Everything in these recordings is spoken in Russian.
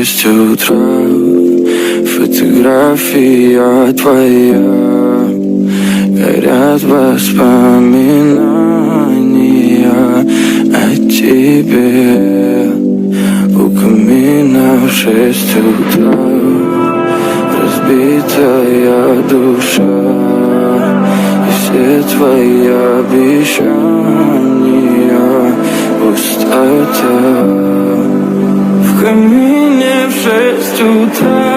6 утра. Фотография твоя, горят воспоминания о тебе. У камина в 6 утра, разбитая душа, и все твои обещания пустота. В камине в 6 утра,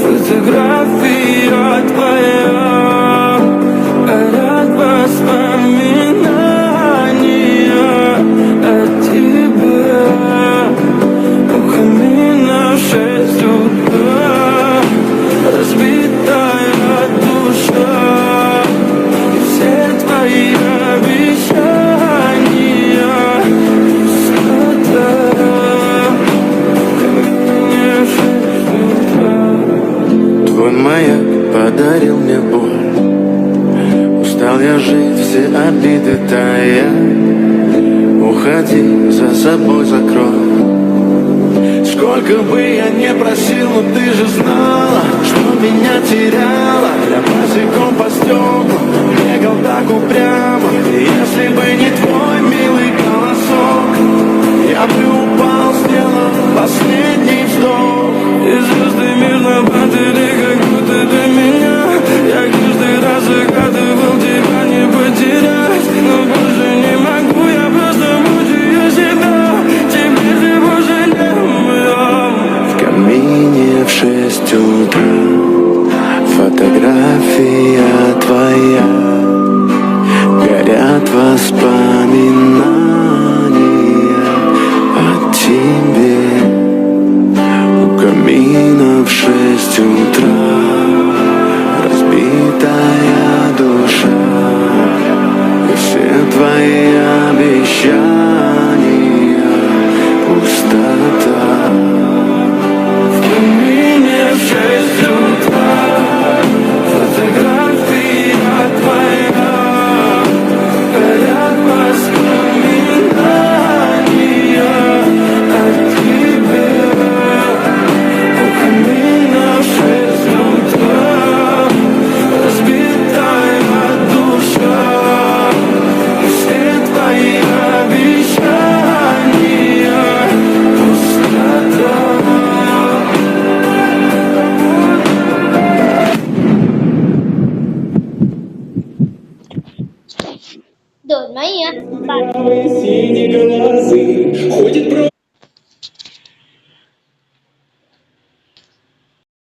фотография твоя, горят воспоминания о тебе. У камина в 6 утра, разбитая душа, и все твои обещания пустота. Твой маяк подарил мне боль, устал я жить, все обиды тая. Уходи, за собой закрой. Сколько бы я не просил, но ты же знала, что меня теряла. Я босиком по стеклам бегал так упрямо. Если бы не твой милый голосок, я бы упал, сделал последний вздох. И звезды мирно падали, как будто для меня. Я каждый раз загадывал тебя не потерять, но больше не могу, я просто мучаю себя. Теперь ты больше не моя. В камине в 6 утра, фотография твоя, горят воспоминания о тебе. У камина в 6 утра, разбитая душа, и все твои обещания пустота. В камине в 6 утра, фотография твоя, горят воспоминания о тебе. У камина в 6 утра, разбитая душа, и все твои обещания пустота. Дочь моя, Синие глазы ходит